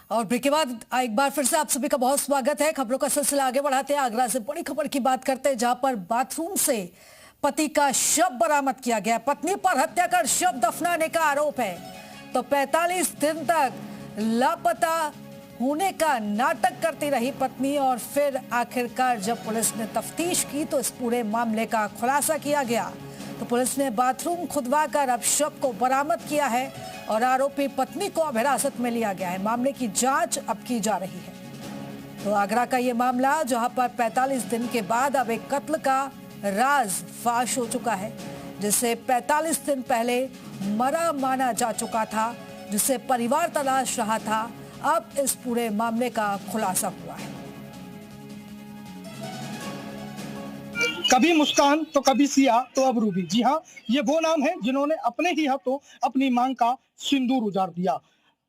और ब्रेक के बाद एक बार फिर से आप सभी का बहुत स्वागत है। खबरों का सिलसिला आगे बढ़ाते हैं। आगरा से बड़ी खबर की बात करते हैं, जहां पर बाथरूम से पति का शव बरामद किया गया। पत्नी पर हत्या कर शव दफनाने का आरोप है। तो 45 दिन तक लापता होने का नाटक करती रही पत्नी, और फिर आखिरकार जब पुलिस ने तफ्तीश की तो इस पूरे मामले का खुलासा किया गया। तो पुलिस ने बाथरूम खुदवाकर अब शव को बरामद किया है और आरोपी पत्नी को अब हिरासत में लिया गया है। मामले की जांच अब की जा रही है। तो आगरा का ये मामला, जहां पर 45 दिन के बाद अब एक कत्ल का राज फाश हो चुका है, जिसे 45 दिन पहले मरा माना जा चुका था, जिसे परिवार तलाश रहा था। अब इस पूरे मामले का खुलासा हुआ है। कभी मुस्कान तो कभी सिया तो अब रूबी। जी हाँ, ये वो नाम है जिन्होंने अपने ही हाथों अपनी मांग का सिंदूर उजाड़ दिया।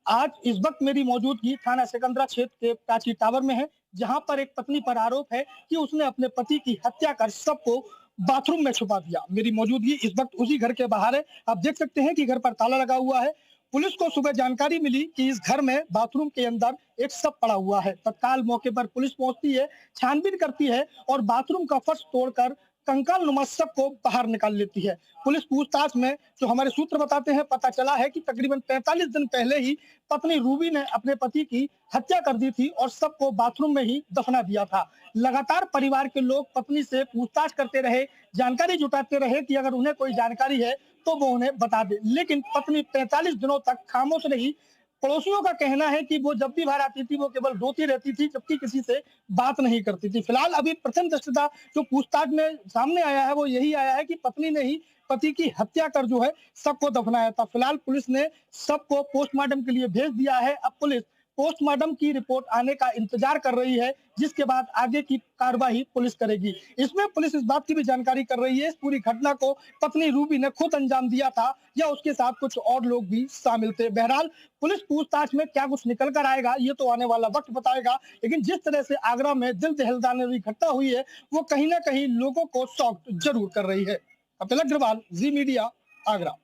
आज इस वक्त मेरी मौजूदगी थाना सिकंदरा क्षेत्र के प्राची टावर में है, जहां पर एक पत्नी पर आरोप है कि उसने अपने पति की हत्या कर सबको बाथरूम में छुपा दिया। मेरी मौजूदगी इस वक्त उसी घर के बाहर है। आप देख सकते हैं कि घर पर ताला लगा हुआ है। पुलिस को सुबह जानकारी मिली कि इस घर में बाथरूम के अंदर एक शव पड़ा हुआ है। तत्काल मौके पर पुलिस पहुंचती है, छानबीन करती है और बाथरूम का फर्श तोड़कर कंकाल नुमा शव को बाहर निकाल लेती है। पुलिस पूछताछ में जो हमारे सूत्र बताते हैं, पता चला है कि तकरीबन 45 दिन पहले ही पत्नी रूबी ने अपने पति की हत्या कर दी थी और शव को बाथरूम में ही दफना दिया था। लगातार परिवार के लोग पत्नी से पूछताछ करते रहे, जानकारी जुटाते रहे कि अगर उन्हें कोई जानकारी है तो वो उन्हें बता दे, लेकिन पत्नी 45 दिनों तक खामोश रही। पड़ोसियों का कहना है कि वो जब भी बाहर आती थी वो केवल रोती रहती थी, जबकि किसी से बात नहीं करती थी। फिलहाल अभी प्रथम दृष्टया जो पूछताछ में सामने आया है वो यही आया है कि पत्नी ने ही पति की हत्या कर जो है सबको दफनाया था। फिलहाल पुलिस ने सबको पोस्टमार्टम के लिए भेज दिया है। अब पुलिस पोस्टमार्टम की रिपोर्ट आने का इंतजार कर रही है, जिसके बाद आगे की कार्रवाई पुलिस करेगी। इसमें पुलिस इस बात की भी जानकारी कर रही है इस पूरी घटना को पत्नी रूबी ने खुद अंजाम दिया था या उसके साथ कुछ और लोग भी शामिल थे। बहरहाल पुलिस पूछताछ में क्या कुछ निकल कर आएगा ये तो आने वाला वक्त बताएगा, लेकिन जिस तरह से आगरा में दिल दहलदाने वाली घटना हुई है वो कहीं ना कहीं लोगों को शॉक जरूर कर रही है। कपिल अग्रवाल, जी मीडिया, आगरा।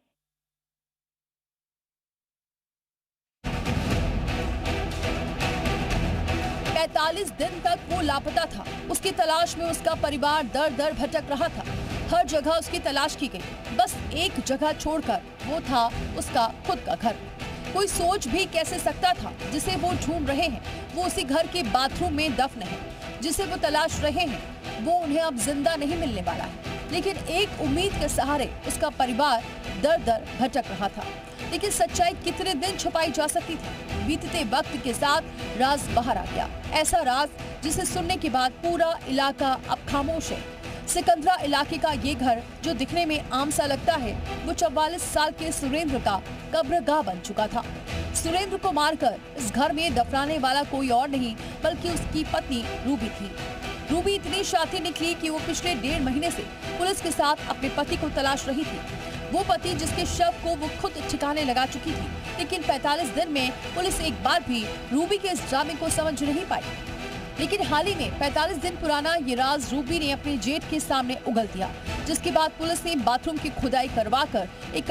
45 दिन तक वो लापता था। उसकी तलाश में उसका परिवार दर दर भटक रहा था। हर जगह उसकी तलाश की गई, बस एक जगह छोड़कर, वो था उसका खुद का घर। कोई सोच भी कैसे सकता था जिसे वो ढूंढ रहे हैं वो उसी घर के बाथरूम में दफन है। जिसे वो तलाश रहे हैं वो उन्हें अब जिंदा नहीं मिलने वाला है। लेकिन एक उम्मीद के सहारे उसका परिवार दर दर भटक रहा था। लेकिन सच्चाई कितने दिन छुपाई जा सकती थी? बीतते वक्त के साथ राज बाहर आ गया। ऐसा राज जिसे सुनने के बाद पूरा इलाका अब खामोश है। सिकंदरा इलाके का ये घर जो दिखने में आम सा लगता है, वो 44 साल के सुरेंद्र का कब्रगाह बन चुका था। सुरेंद्र को मारकर इस घर में दफनाने वाला कोई और नहीं बल्कि उसकी पत्नी रूबी थी। रूबी इतनी शातिर निकली कि वो पिछले 1.5 महीने से पुलिस के साथ अपने पति को तलाश रही थी। वो पति जिसके शव को वो खुद ठिकाने लगा चुकी थी। लेकिन 45 दिन में पुलिस एक बार भी रूबी के इस ड्रामे को समझ नहीं पाई। लेकिन हाल ही में 45 दिन पुराना ये राज रूबी ने अपने जेठ के सामने उगल दिया, जिसके बाद पुलिस ने बाथरूम की खुदाई करवाकर एक